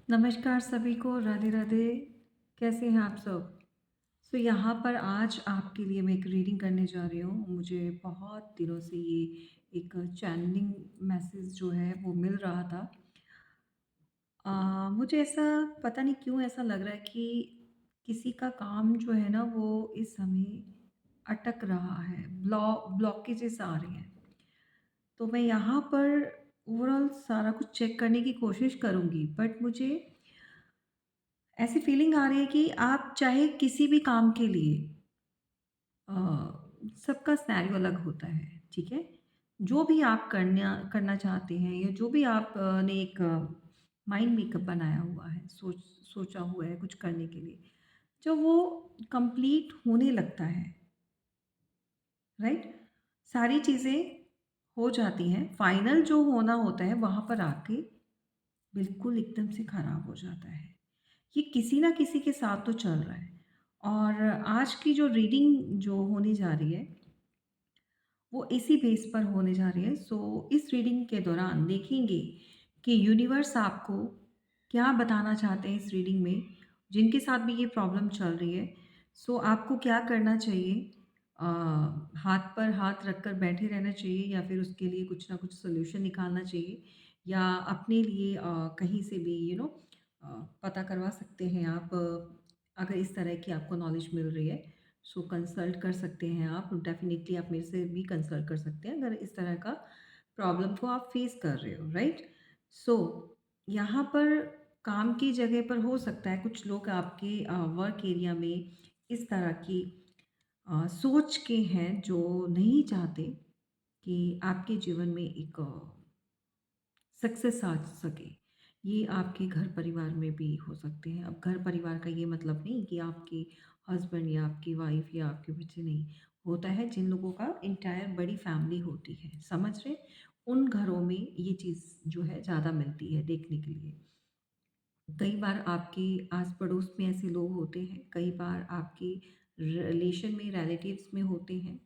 नमस्कार सभी को, राधे राधे। कैसे हैं आप सब? यहाँ पर आज आपके लिए मैं एक रीडिंग करने जा रही हूँ। मुझे बहुत दिनों से ये एक चैनलिंग मैसेज जो है वो मिल रहा था। मुझे ऐसा पता नहीं क्यों ऐसा लग रहा है कि किसी का काम जो है ना वो इस समय अटक रहा है, ब्लॉकेजेस आ रहे हैं। तो मैं यहाँ पर ओवरऑल सारा कुछ चेक करने की कोशिश करूँगी, बट मुझे ऐसी फीलिंग आ रही है कि आप चाहे किसी भी काम के लिए अ, सबका सिनेरियो अलग होता है, ठीक है? जो भी आप करना चाहते हैं या जो भी आप ने एक माइंड मेकअप बनाया हुआ है, सोचा हुआ है कुछ करने के लिए, जब वो कंप्लीट होने लगता है, राइट? सारी चीज़ें हो जाती हैं, फाइनल जो होना होता है वहाँ पर आके बिल्कुल एकदम से खराब हो जाता है। ये किसी ना किसी के साथ तो चल रहा है। और आज की जो रीडिंग जो होने जा रही है, वो इसी बेस पर होने जा रही है। इस रीडिंग के दौरान देखेंगे कि यूनिवर्स आपको क्या बताना चाहते हैं इस रीडिंग में, जिनके साथ भी ये प्रॉब्लम चल रही है। आपको क्या करना चाहिए? अ, हाथ पर हाथ रखकर बैठे रहना चाहिए या फिर उसके लिए कुछ ना कुछ सॉल्यूशन निकालना चाहिए, या अपने लिए कहीं से भी अ, पता करवा सकते हैं आप। अगर इस तरह की आपको नॉलेज मिल रही है, कंसल्ट कर सकते हैं आप। डेफ़िनिटली आप मेरे से भी कंसल्ट कर सकते हैं अगर इस तरह का प्रॉब्लम को आप फ़ेस कर रहे हो, राइट? सो यहाँ पर काम की जगह पर हो सकता है कुछ लोग आपके वर्क एरिया में इस तरह की सोच के हैं जो नहीं चाहते कि आपके जीवन में एक सक्सेस आ सके। ये आपके घर परिवार में भी हो सकते हैं। अब घर परिवार का ये मतलब नहीं कि आपके हस्बैंड या आपकी वाइफ़ या आपके बच्चे नहीं। होता है जिन लोगों का एंटायर बड़ी फैमिली होती है, समझ रहे हैं? उन घरों में ये चीज़ जो है ज़्यादा मिलती है देखने के लिए। कई बार आपके आस-पड़ोस में ऐसे लोग होते हैं, कई बार आपके रिलेशन में, रिलेटिव्स में होते हैं।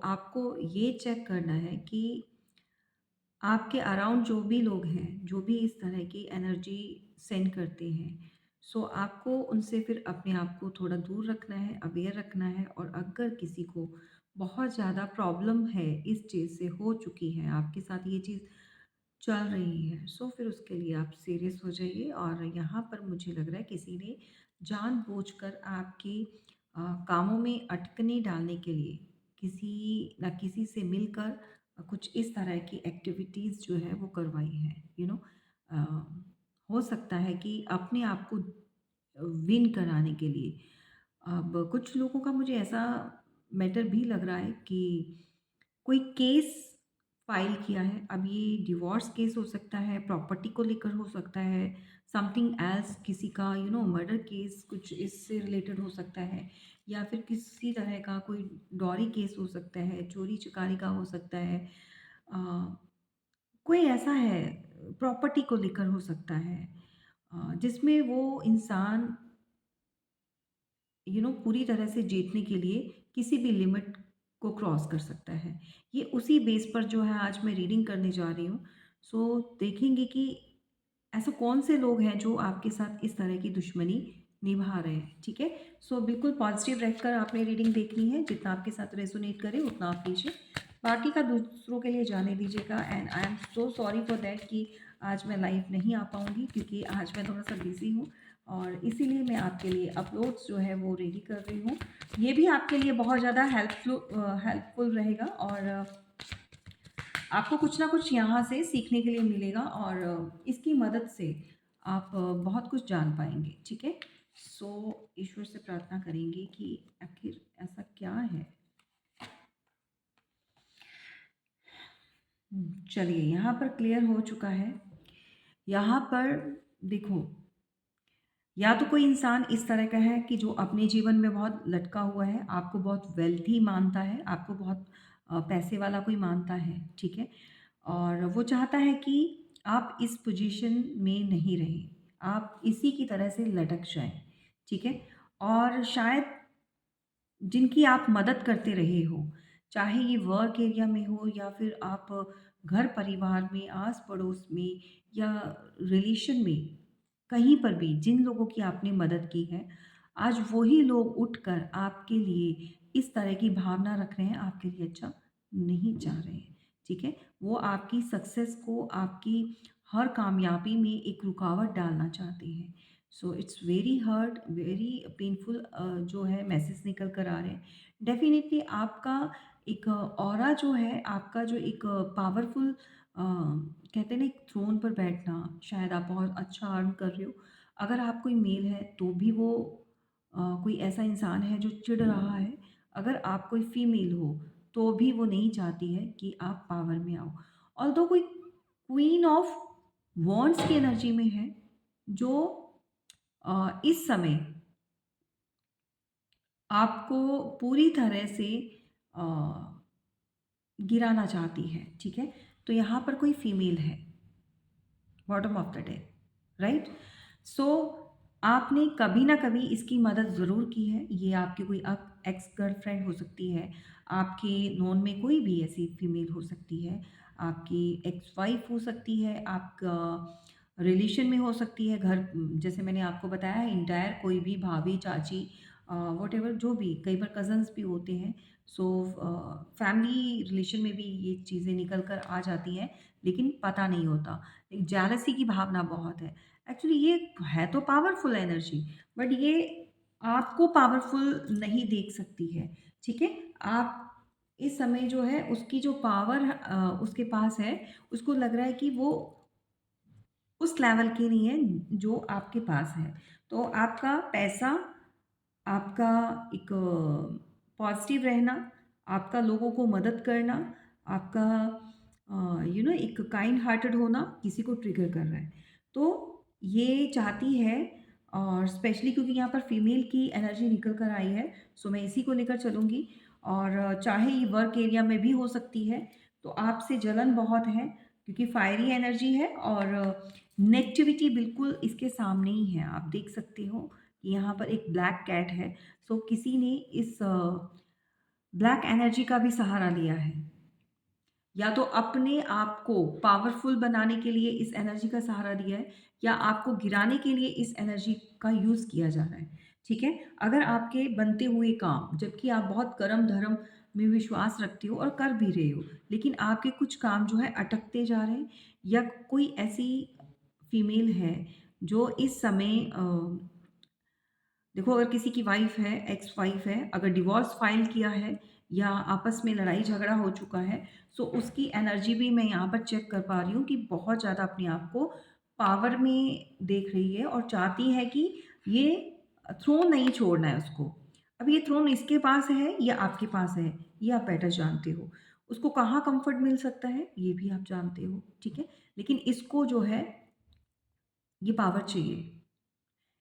आपको ये चेक करना है कि आपके अराउंड जो भी लोग हैं, जो भी इस तरह की एनर्जी सेंड करते हैं, आपको उनसे फिर अपने आप को थोड़ा दूर रखना है, अवेयर रखना है। और अगर किसी को बहुत ज़्यादा प्रॉब्लम है, इस चीज़ से हो चुकी है, आपके साथ ये चीज़ चल रही है, फिर उसके लिए आप सीरियस हो जाइए। और यहाँ पर मुझे लग रहा है किसी ने जानबूझकर आपकी कामों में अटकने डालने के लिए किसी न किसी से मिलकर कुछ इस तरह की एक्टिविटीज़ जो है वो करवाई हैं, हो सकता है कि अपने आप को विन कराने के लिए। अब कुछ लोगों का मुझे ऐसा मैटर भी लग रहा है कि कोई केस फाइल किया है। अब ये डिवोर्स केस हो सकता है, प्रॉपर्टी को लेकर हो सकता है, समथिंग एल्स किसी का मर्डर केस कुछ इससे रिलेटेड हो सकता है, या फिर किसी तरह का कोई डॉरी केस हो सकता है, चोरी-चकारी का हो सकता है। अ, कोई ऐसा है, प्रॉपर्टी को लेकर हो सकता है, जिसमें वो इंसान पूरी तरह से जीतने के लिए किसी भी लिमिट को क्रॉस कर सकता है। ये उसी बेस पर जो है आज मैं रीडिंग करने जा रही हूँ। देखेंगे कि ऐसे कौन से लोग हैं जो आपके साथ इस तरह की दुश्मनी निभा रहे हैं, ठीक है? बिल्कुल पॉजिटिव रहकर आपने रीडिंग देखनी है, जितना आपके साथ रेज़ोनेट करे उतना आप लीजिए। बाकी का दूसरों के लिए जाने दीजिएगा। And I am so sorry for that कि आज मैं लाइव नहीं आ पाऊँगी, क्योंकि आज मैं थोड़ा-सा बिज़ी हूँ और इसीलिए मैं आपके लिए अपलोड्स जो है वो रेडी कर रही हूँ। ये भी आपके लिए बहुत ज़्यादा हेल्पफुल रहेगा, और आपको कुछ ना कुछ यहाँ से सीखने के लिए मिलेगा, और इसकी मदद से आप बहुत कुछ जान पाएँगे, ठीक है? ईश्वर से प्रार्थना करेंगे कि आखिर ऐसा क्या है? चलिए, यहाँ पर क्लियर हो चुका है। यहाँ पर देखो, या तो कोई इंसान इस तरह का है कि जो अपने जीवन में बहुत लटका हुआ है, आपको बहुत वेल्थी मानता है, आपको बहुत पैसे वाला कोई मानता है, ठीक है? और वो चाहता है कि आप इस पोजीशन में नहीं रहें, आप इसी की तरह से लटक जाएँ, ठीक है? और शायद जिनकी आप मदद करते रहे हो, चाहे ये वर्क एरिया में हो या फिर आप घर परिवार में, आस-पड़ोस में या रिलेशन में, कहीं पर भी जिन लोगों की आपने मदद की है, आज वही लोग उठकर आपके लिए इस तरह की भावना रख रहे हैं, आपके लिए अच्छा नहीं चाह रहे हैं, ठीक है? वो आपकी सक्सेस को, आपकी हर कामयाबी में एक रुकावट डालना चाहते हैं। So it's very hurt, very painful जो है मैसेज निकल कर आ रहे हैं। डेफ़िनिटली आपका एक ऑरा जो है, आपका जो एक पावरफुल कहते हैं ना एक थ्रोन पर बैठना, शायद आप बहुत अच्छा अर्न कर रहे हो। अगर आप कोई मेल है तो भी वो कोई ऐसा इंसान है जो चिढ़ रहा है। अगर आप कोई फीमेल हो तो भी वो नहीं चाहती है कि आप पावर में आओ। ऑल्दो कोई क्वीन ऑफ वॉन्ड्स की एनर्जी में है जो इस समय आपको पूरी तरह से अ, गिराना चाहती है, ठीक है? तो यहाँ पर कोई फीमेल है, bottom of the deck, right? So आपने कभी ना कभी इसकी मदद ज़रूर की है। ये आपकी कोई एक्स गर्लफ्रेंड हो सकती है, आपके नोन में कोई भी ऐसी फीमेल हो सकती है, आपकी एक्स वाइफ हो सकती है, आपका रिलेशन में हो सकती है, घर जैसे मैंने आपको बताया है इंटायर कोई भी भाभी, चाची व्हाटएवर जो भी, कई बार कज़न्स भी होते हैं। सो फैमिली रिलेशन में भी ये चीज़ें निकल कर आ जाती हैं, लेकिन पता नहीं होता। एक जेलसी की भावना बहुत है। एक्चुअली ये है तो पावरफुल एनर्जी, बट ये आपको पावरफुल नहीं देख सकती है, ठीक है? आप इस समय जो है उसकी जो पावर उसके पास है, उसको लग रहा है कि वो उस लेवल की नहीं है जो आपके पास है। तो आपका पैसा, आपका एक पॉजिटिव रहना, आपका लोगों को मदद करना, आपका एक काइंड हार्टेड होना किसी को ट्रिगर कर रहा है। तो ये चाहती है, और स्पेशली क्योंकि यहाँ पर फीमेल की एनर्जी निकल कर आई है, सो मैं इसी को लेकर चलूँगी। और चाहे ये वर्क एरिया में भी हो सकती है, तो आपसे जलन बहुत है क्योंकि फायरी एनर्जी है और नेगेटिविटी बिल्कुल इसके सामने ही है। आप देख सकते हो कि यहाँ पर एक ब्लैक कैट है। सो किसी ने इस ब्लैक एनर्जी का भी सहारा लिया है, या तो अपने आप को पावरफुल बनाने के लिए इस एनर्जी का सहारा दिया है, या आपको गिराने के लिए इस एनर्जी का यूज़ किया जा रहा है, ठीक है? अगर आपके बनते हुए काम, जबकि आप बहुत कर्म धर्म में विश्वास रखते हो और कर भी रहे हो, लेकिन आपके कुछ काम जो है अटकते जा रहे हैं, या कोई ऐसी फीमेल है जो इस समय देखो, अगर किसी की वाइफ है, एक्स वाइफ है, अगर डिवोर्स फाइल किया है या आपस में लड़ाई झगड़ा हो चुका है, सो उसकी एनर्जी भी मैं यहाँ पर चेक कर पा रही हूँ कि बहुत ज़्यादा अपने आप को पावर में देख रही है और चाहती है कि ये थ्रोन नहीं छोड़ना है उसको। अब ये थ्रोन इसके पास है या आपके पास है, ये आप बेटर जानते हो। उसको कहाँ कंफर्ट मिल सकता है, ये भी आप जानते हो, ठीक है? लेकिन इसको जो है, ये पावर चाहिए।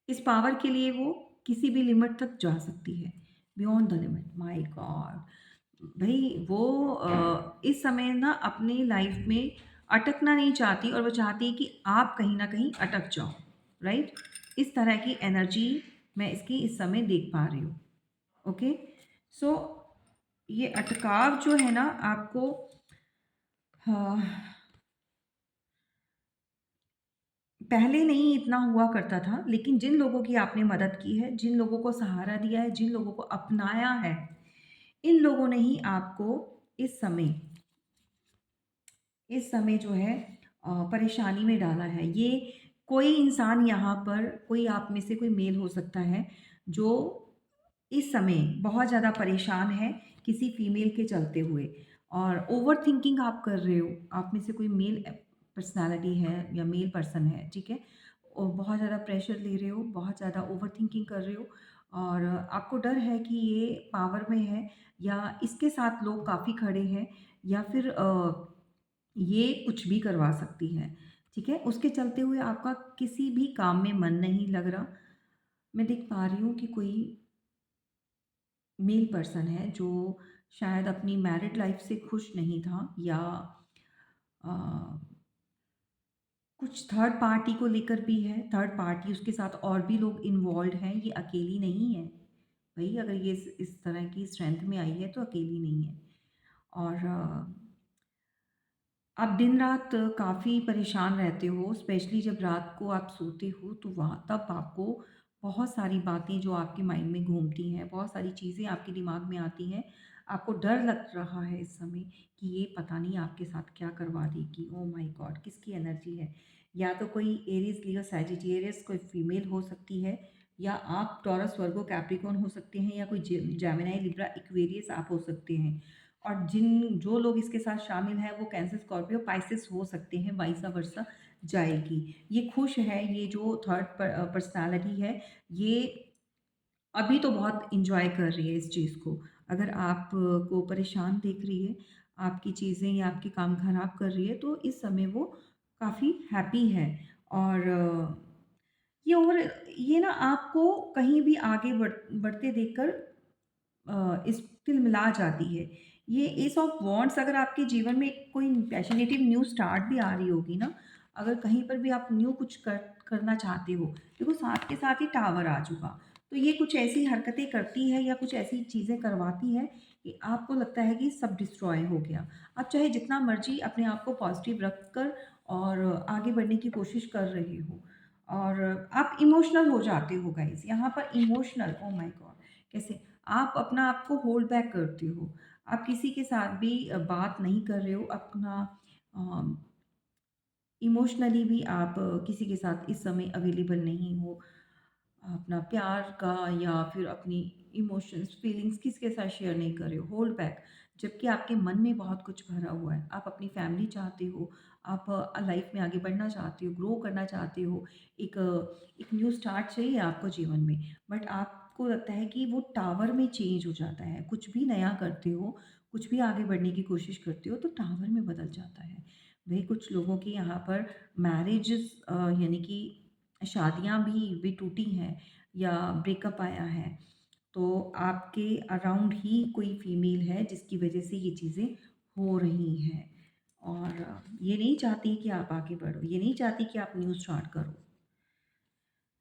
इस पावर के लिए वो किसी भी लिमिट तक जा सकती है, beyond the limit. My God! भई वो इस समय ना अपनी लाइफ में अटकना नहीं चाहती, और वो चाहती है कि आप कहीं न कहीं अटक जाओ, राइट? इस तरह की एनर्जी मैं इसकी इस समय देख पा रही हूँ, ओके? सो ये अटकाव जो है ना आपको हाँ, पहले नहीं इतना हुआ करता था, लेकिन जिन लोगों की आपने मदद की है, जिन लोगों को सहारा दिया है, जिन लोगों को अपनाया है, इन लोगों ने ही आपको इस समय जो है परेशानी में डाला है। ये कोई इंसान यहाँ पर, कोई आप में से कोई मेल हो सकता है जो इस समय बहुत ज़्यादा परेशान है किसी फीमेल के चलते हुए, और ओवरथिंकिंग आप कर रहे हो। आप में से कोई मेल पर्सनैलिटी है या मेल पर्सन है, ठीक है? और बहुत ज़्यादा प्रेशर ले रहे हो, बहुत ज़्यादा ओवरथिंकिंग कर रहे हो, और आपको डर है कि ये पावर में है, या इसके साथ लोग काफ़ी खड़े हैं, या फिर ये कुछ भी करवा सकती है, ठीक है? उसके चलते हुए आपका किसी भी काम में मन नहीं लग रहा। मैं देख पा रही हूँ कि कोई मेल पर्सन है जो शायद अपनी मैरिड लाइफ से खुश नहीं था, या अ, कुछ थर्ड पार्टी को लेकर भी है। थर्ड पार्टी उसके साथ और भी लोग इन्वॉल्व हैं, ये अकेली नहीं है। भई अगर ये इस तरह की स्ट्रेंथ में आई है तो अकेली नहीं है। और आप दिन-रात काफ़ी परेशान रहते हो, स्पेशली जब रात को आप सोते हो, तो वहाँ तब आपको बहुत सारी बातें जो आपके माइंड में घूमती हैं, बहुत सारी चीज़ें आपके दिमाग में आती हैं। आपको डर लग रहा है इस समय कि ये पता नहीं आपके साथ क्या करवा देगी। Oh my God! किसकी एनर्जी है? या तो कोई एरीज़, लियो, सैजिटेरियस कोई फीमेल हो सकती है, या आप टॉरस, वर्गो, कैप्रिकॉर्न हो सकते हैं, या कोई जेमिनी, लिब्रा, एक्वेरियस आप हो सकते हैं। और जिन जो लोग इसके साथ शामिल हैं वो कैंसर, स्कॉर्पियो, पाइसेस हो सकते हैं, वाइसा वर्सा जाएगी। ये खुश है, ये जो थर्ड पर्सनैलिटी है, ये अभी तो बहुत एन्जॉय कर रही है इस चीज़ को। अगर आप को परेशान देख रही है, आपकी चीज़ें या आपके काम खराब कर रही है, तो इस समय वो काफ़ी हैप्पी है। और ये और ये ना आपको कहीं भी आगे बढ़ते देखकर इस तिलमिला जाती है। ये एस ऑफ वांड्स, अगर आपके जीवन में कोई पैशनेटिव न्यू स्टार्ट भी आ रही होगी ना, अगर कहीं पर भी आप न्यू कुछ करना चाहते हो, देखो साथ के साथ ही टावर आ चुका। तो ये कुछ ऐसी हरकतें करती है या कुछ ऐसी चीज़ें करवाती है कि आपको लगता है कि सब डिस्ट्रॉय हो गया। आप चाहे जितना मर्ज़ी अपने आप को पॉज़िटिव रख कर और आगे बढ़ने की कोशिश कर रहे हो, और आप इमोशनल हो जाते हो गाइज़, यहाँ पर इमोशनल, ओह माय गॉड! कैसे आप अपना आप को होल्ड बैक करते हो। आप किसी के साथ भी बात नहीं कर रहे हो, अपना अ, इमोशनली भी आप किसी के साथ इस समय अवेलेबल नहीं हो। अपना प्यार का या फिर अपनी इमोशंस, फीलिंग्स किसी के साथ शेयर नहीं कर रहे हो, होल्ड बैक। जबकि आपके मन में बहुत कुछ भरा हुआ है। आप अपनी फैमिली चाहते हो, आप लाइफ में आगे बढ़ना चाहते हो, ग्रो करना चाहते हो, एक न्यू स्टार्ट चाहिए आपको जीवन में। बट आपको लगता है कि वो टावर में चेंज हो जाता है। कुछ भी नया करते हो, कुछ भी आगे बढ़ने की कोशिश करते हो, तो टावर में बदल जाता है। वही कुछ लोगों की यहाँ पर मैरिजेस, यानी कि शादियाँ भी टूटी हैं या ब्रेकअप आया है, तो आपके अराउंड ही कोई फीमेल है जिसकी वजह से ये चीज़ें हो रही हैं। और ये नहीं चाहती कि आप आगे बढ़ो, ये नहीं चाहती कि आप न्यू स्टार्ट करो।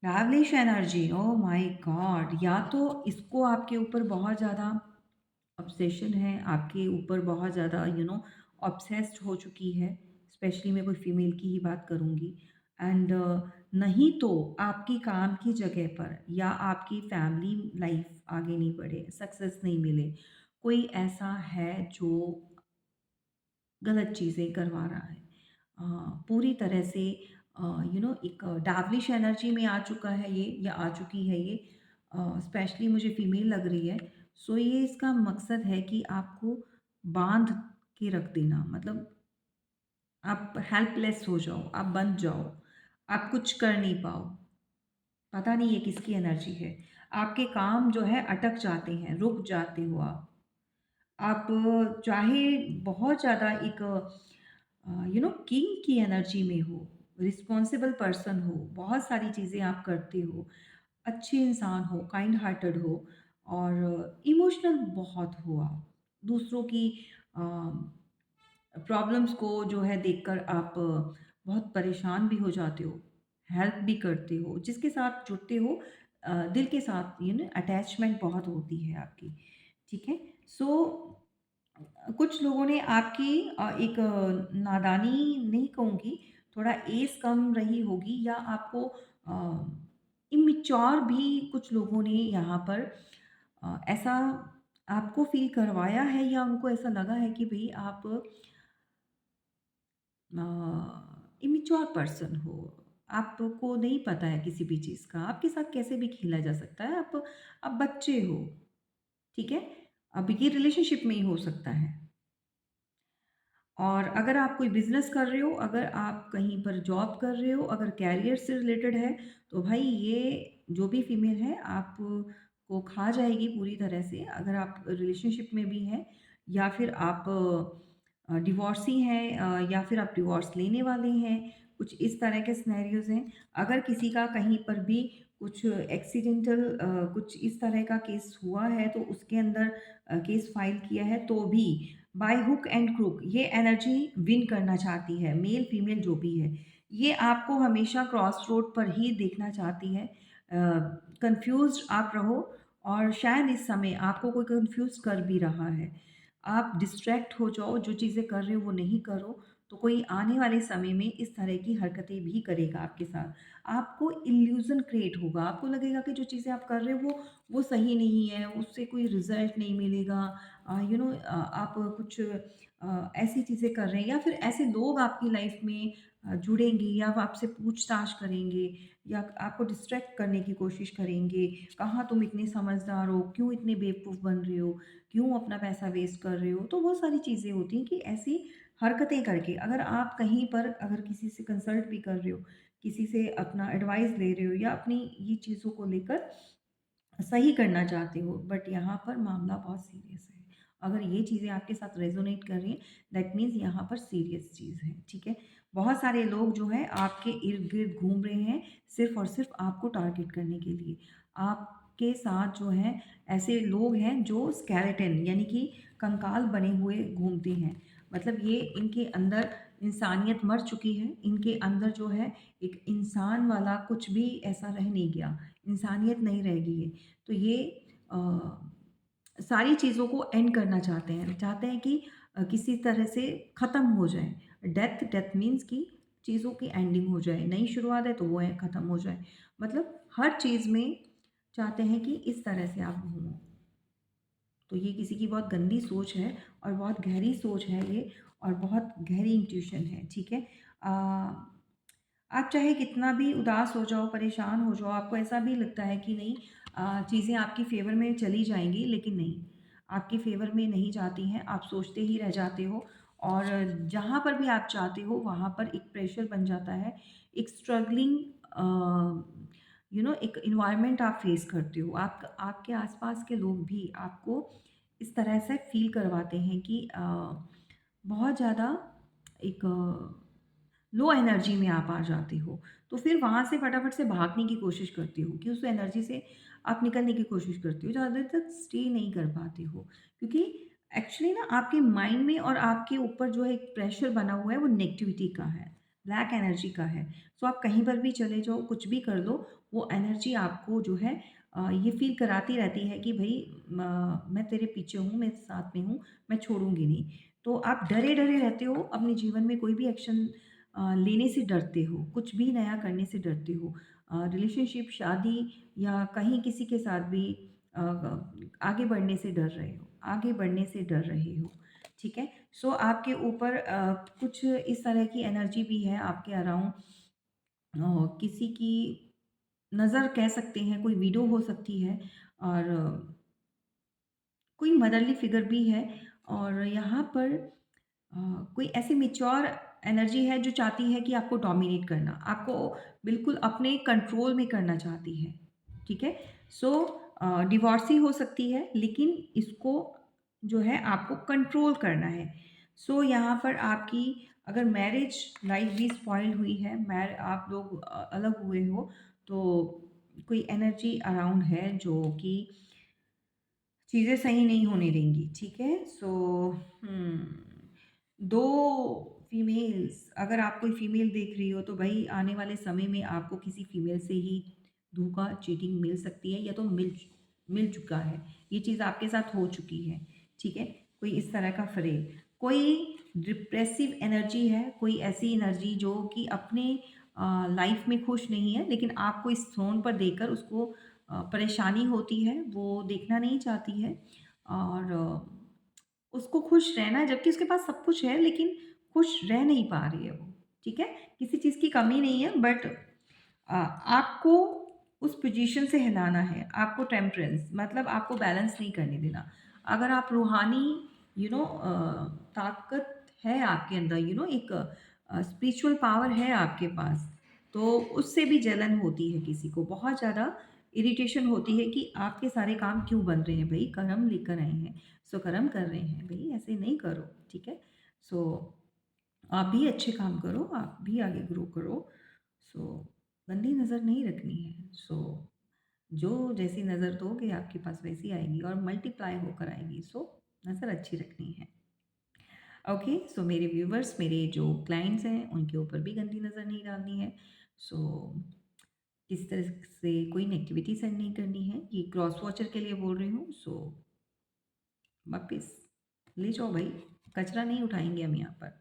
लावलिश एनर्जी, ओह माय गॉड! या तो इसको आपके ऊपर बहुत ज़्यादा ऑब्सेशन है, आपके ऊपर बहुत ज़्यादा ऑब्सेस्ड हो चुकी है। स्पेशली मैं कोई फीमेल की ही बात करूँगी। एंड नहीं तो आपकी काम की जगह पर या आपकी फैमिली लाइफ आगे नहीं बढ़े, सक्सेस नहीं मिले, कोई ऐसा है जो गलत चीज़ें करवा रहा है। पूरी तरह से एक डार्विश एनर्जी में आ चुका है ये, या आ चुकी है ये। स्पेशली मुझे फीमेल लग रही है। सो ये इसका मकसद है कि आपको बांध के रख देना, मतलब आप हेल्पलेस हो जाओ, आप बंध जाओ, आप कुछ कर नहीं पाओ। पता नहीं ये किसकी एनर्जी है। आपके काम जो है अटक जाते हैं, रुक जाते हो आप। आप चाहे बहुत ज़्यादा एक किंग की एनर्जी में हो, रिस्पॉन्सिबल पर्सन हो, बहुत सारी चीज़ें आप करते हो, अच्छे इंसान हो, काइंड हार्टेड हो, और इमोशनल बहुत हो आप। दूसरों की प्रॉब्लम्स को जो है देखकर आप बहुत परेशान भी हो जाते हो, हेल्प भी करते हो, जिसके साथ जुड़ते हो दिल के साथ अटैचमेंट बहुत होती है आपकी, ठीक है? सो कुछ लोगों ने आपकी एक नादानी नहीं कहूँगी, थोड़ा एज कम रही होगी, या आपको इमेच्योर भी कुछ लोगों ने यहाँ पर ऐसा आपको फ़ील करवाया है, या उनको ऐसा लगा है कि भई आप इमेच्योर पर्सन हो, आपको नहीं पता है किसी भी चीज़ का, आपके साथ कैसे भी खेला जा सकता है, आप बच्चे हो, ठीक है? अब ये रिलेशनशिप में ही हो सकता है। और अगर आप कोई बिज़नेस कर रहे हो, अगर आप कहीं पर जॉब कर रहे हो, अगर करियर से रिलेटेड है, तो भाई ये जो भी फीमेल है आपको खा जाएगी पूरी तरह से। अगर आप रिलेशनशिप में भी हैं, या फिर आप डिवोर्सी हैं, या फिर आप डिवोर्स लेने वाले हैं, कुछ इस तरह के सिनेरियोज़ हैं। अगर किसी का कहीं पर भी कुछ एक्सीडेंटल कुछ इस तरह का केस हुआ है, तो उसके अंदर केस फाइल किया है, तो भी बाय हुक एंड क्रूक ये एनर्जी विन करना चाहती है, मेल फीमेल जो भी है। ये आपको हमेशा क्रॉस रोड पर ही देखना चाहती है। कंफ्यूज्ड आप रहो, और शायद इस समय आपको कोई कंफ्यूज कर भी रहा है। आप डिस्ट्रैक्ट हो जाओ, जो चीज़ें कर रहे हो वो नहीं करो, तो कोई आने वाले समय में इस तरह की हरकतें भी करेगा आपके साथ। आपको इल्यूज़न क्रिएट होगा, आपको लगेगा कि जो चीज़ें आप कर रहे हो वो सही नहीं है, उससे कोई रिज़ल्ट नहीं मिलेगा। आप कुछ ऐसी चीज़ें कर रहे हैं या फिर ऐसे लोग आपकी लाइफ़ में जुड़ेंगे या वो आपसे पूछताछ करेंगे या आपको डिस्ट्रैक्ट करने की कोशिश करेंगे। कहाँ तुम इतने समझदार हो? क्यों इतने बेवकूफ़ बन रहे हो? क्यों अपना पैसा वेस्ट कर रहे हो? तो बहुत सारी चीज़ें होती हैं कि ऐसी हरकतें करके अगर आप कहीं पर अगर किसी से कंसल्ट भी कर रहे हो, किसी से अपना एडवाइस ले रहे हो या अपनी ये चीज़ों को लेकर सही करना चाहते हो, बट यहाँ पर मामला बहुत सीरियस है। अगर ये चीज़ें आपके साथ रेज़ोनेट कर रही हैं, दैट मीन्स यहाँ पर सीरियस चीज़ है, ठीक है? बहुत सारे लोग जो हैं आपके इर्द-गिर्द घूम रहे हैं, सिर्फ़ और सिर्फ़ आपको टारगेट करने के लिए। आपके साथ जो है ऐसे लोग हैं जो स्केलेटन यानी कि कंकाल बने हुए घूमते हैं। मतलब ये इनके अंदर इंसानियत मर चुकी है, इनके अंदर जो है एक इंसान वाला कुछ भी ऐसा रह नहीं गया, इंसानियत नहीं रह गई है। तो ये अ, सारी चीज़ों को एंड करना चाहते हैं कि किसी तरह से ख़त्म हो जाए। डेथ डेथ मीन्स कि चीज़ों की एंडिंग हो जाए, नई शुरुआत है तो वो है ख़त्म हो जाए। मतलब हर चीज़ में चाहते हैं कि इस तरह से आप घूमो। तो ये किसी की बहुत गंदी सोच है और बहुत गहरी सोच है ये और बहुत गहरी इंट्यूशन है, ठीक है? आप चाहे कितना भी उदास हो जाओ, परेशान हो जाओ, आपको ऐसा भी लगता है कि नहीं चीज़ें आपकी फ़ेवर में चली जाएँगी, लेकिन नहीं, आपके फ़ेवर में नहीं जाती हैं, आप सोचते ही रह जाते हो और जहाँ पर भी आप चाहते हो, वहाँ पर एक प्रेशर बन जाता है, एक स्ट्रगलिंग एक एनवायरनमेंट आप फ़ेस करते हो। आपके आस-पास के लोग भी आपको इस तरह से फ़ील करवाते हैं कि बहुत ज़्यादा एक लो एनर्जी में आप आ जाते हो। तो फिर वहाँ से फटाफट से भागने की कोशिश करते हो कि उस एनर्जी से आप निकलने की कोशिश करते हो, ज़्यादा देर तक स्टे नहीं कर पाते हो। क्योंकि एक्चुअली ना आपके माइंड में और आपके ऊपर जो है एक प्रेशर बना हुआ है वो नेगेटिविटी का है, ब्लैक एनर्जी का है। सो आप कहीं पर भी चले जाओ, कुछ भी कर लो, वो एनर्जी आपको जो है ये फ़ील कराती रहती है कि भई मैं तेरे पीछे हूँ, मैं साथ में हूँ, मैं छोड़ूँगी नहीं। तो आप डरे-डरे रहते हो, अपने जीवन में कोई भी एक्शन लेने से डरते हो, कुछ भी नया करने से डरते हो। रिलेशनशिप, शादी या कहीं किसी के साथ भी आगे बढ़ने से डर रहे हो, आगे बढ़ने से डर रहे हो, ठीक है? सो आपके ऊपर कुछ इस तरह की एनर्जी भी है आपके अराउंड किसी की नज़र कह सकते हैं, कोई विडो हो सकती है और कोई मदरली फिगर भी है और यहाँ पर अ, कोई ऐसी मैच्योर एनर्जी है जो चाहती है कि आपको डोमिनेट करना, आपको बिल्कुल अपने कंट्रोल में करना चाहती है, ठीक है? सो डिवोर्स ही हो सकती है लेकिन इसको जो है आपको कंट्रोल करना है। सो यहाँ पर आपकी अगर मैरिज लाइफ भी स्पॉइल हुई है, आप लोग अलग हुए हो, तो कोई एनर्जी अराउंड है जो कि चीज़ें सही नहीं होने देंगी, ठीक है? सो हुँ, 2 फीमेल्स अगर आप कोई फीमेल देख रही हो तो भई आने वाले समय में आपको किसी फीमेल से ही धोखा, चीटिंग मिल सकती है या तो मिल चुका है। ये चीज़ आपके साथ हो चुकी है, ठीक है? कोई इस तरह का फ्रेम, कोई डिप्रेसिव एनर्जी है, कोई ऐसी एनर्जी जो कि अपने लाइफ़ में खुश नहीं है लेकिन आपको इस ज़ोन पर देखकर उसको परेशानी होती है, वो देखना नहीं चाहती है और उसको खुश रहना है जबकि उसके पास सब कुछ है लेकिन खुश रह नहीं पा रही है वो, ठीक है? किसी चीज़ की कमी नहीं है बट आपको उस पोज़ीशन से हिलाना है, आपको टेम्परेंस मतलब आपको बैलेंस नहीं करने देना। अगर आप रूहानी ताकत है आपके अंदर एक स्पिरिचुअल पावर है आपके पास, तो उससे भी जलन होती है किसी को, बहुत ज़्यादा इरिटेशन होती है कि आपके सारे काम क्यों बन रहे हैं भई, कर्म लेकर आए हैं, सो कर्म कर रहे हैं भई, ऐसे नहीं करो, ठीक है? सो आप भी अच्छे काम करो, आप भी आगे ग्रो करो। सो गंदी नज़र नहीं रखनी है। सो जो जैसी नज़र दोगे आपके पास वैसी आएगी और मल्टीप्लाई होकर आएगी। सो नज़र अच्छी रखनी है। ओके, सो मेरे व्यूवर्स, मेरे जो क्लाइंट्स हैं, उनके ऊपर भी गंदी नज़र नहीं डालनी है। सो किसी तरह से कोई नेगेटिविटी सेंड नहीं करनी है। ये क्रॉस वॉचर के लिए बोल रही हूँ। सो वापिस ले जाओ भाई, कचरा नहीं उठाएँगे हम यहाँ पर।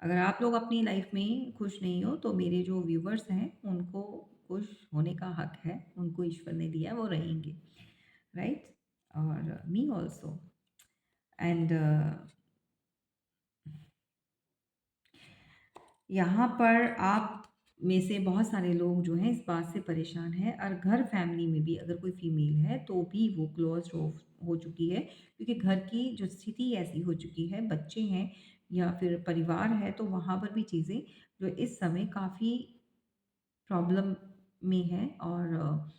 अगर आप लोग अपनी लाइफ में खुश नहीं हो तो मेरे जो व्यूवर्स हैं उनको खुश होने का हक है, उनको ईश्वर ने दिया है, वो रहेंगे, राइट? और मी ऑल्सो। एंड यहाँ पर आप में से बहुत सारे लोग जो हैं इस बात से परेशान हैं, और घर फैमिली में भी अगर कोई फीमेल है तो भी वो क्लोज हो चुकी है, क्योंकि घर की जो स्थिति ऐसी हो चुकी है, बच्चे हैं या फिर परिवार है, तो वहाँ पर भी चीज़ें जो इस समय काफ़ी प्रॉब्लम में है। और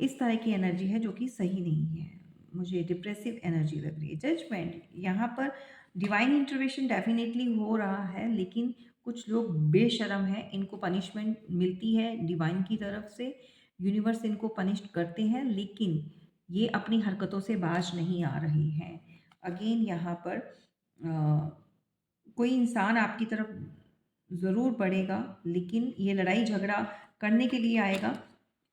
इस तरह की एनर्जी है जो कि सही नहीं है। मुझे डिप्रेसिव एनर्जी लग रही है। जजमेंट यहाँ पर डिवाइन इंटरवेंशन डेफ़िनेटली हो रहा है, लेकिन कुछ लोग बेशर्म हैं, इनको पनिशमेंट मिलती है डिवाइन की तरफ से, यूनिवर्स इनको पनिश करते हैं, लेकिन ये अपनी हरकतों से बाज नहीं आ रहे हैं। अगेन यहाँ पर कोई इंसान आपकी तरफ ज़रूर बढ़ेगा, लेकिन ये लड़ाई झगड़ा करने के लिए आएगा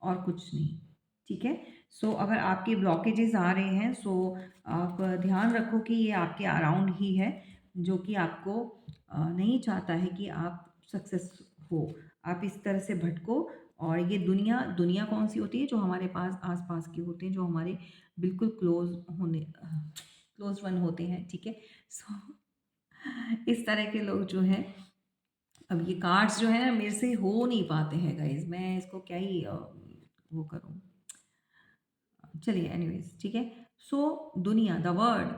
और कुछ नहीं। ठीक है? सो अगर आपके ब्लॉकेजेस आ रहे हैं, सो आप ध्यान रखो कि ये आपके अराउंड ही है, जो कि आपको नहीं चाहता है कि आप सक्सेस हो। आप इस तरह से भटको, और ये दुनिया दुनिया कौन-सी होती है? जो हमारे पास आस-पास के होते हैं, जो हमारे बिल्कुल क्लोज़ वन होते हैं, ठीक है? सो इस तरह के लोग जो हैं, अब ये कार्ड्स जो है ना मेरे से हो नहीं पाते हैं गाइज़, मैं इसको क्या ही वो करूँ। चलिए एनीवेज़, ठीक है। सो दुनिया द वर्ल्ड,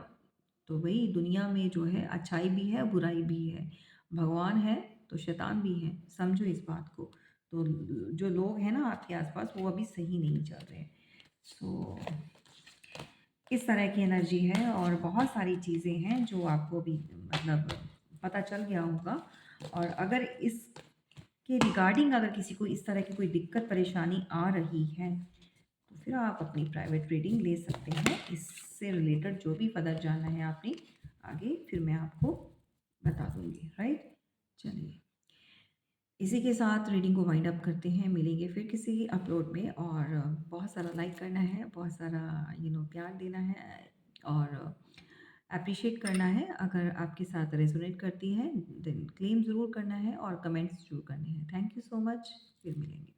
तो वही दुनिया में जो है अच्छाई भी है, बुराई भी है। भगवान है तो शैतान भी है, समझो इस बात को। तो जो लोग हैं ना आपके आस-पास, वो अभी सही नहीं चल रहे हैं। सो इस तरह की एनर्जी है, और बहुत सारी चीज़ें हैं जो आपको भी मतलब पता चल गया होगा। और अगर इसके रिगार्डिंग अगर किसी को इस तरह की कोई दिक्कत परेशानी आ रही है, तो फिर आप अपनी प्राइवेट रीडिंग ले सकते हैं। इससे रिलेटेड जो भी फर्दर जानना है आपने आगे, फिर मैं आपको बता दूँगी, राइट? चलिए, इसी के साथ रीडिंग को वाइंड अप करते हैं। मिलेंगे फिर किसी अपलोड में, और बहुत सारा लाइक करना है, बहुत सारा प्यार देना है, और एप्रिशिएट करना है। अगर आपके साथ रेजोनेट करती है देन क्लेम ज़रूर करना है, और कमेंट्स ज़रूर करने हैं। Thank you so much. फिर मिलेंगे।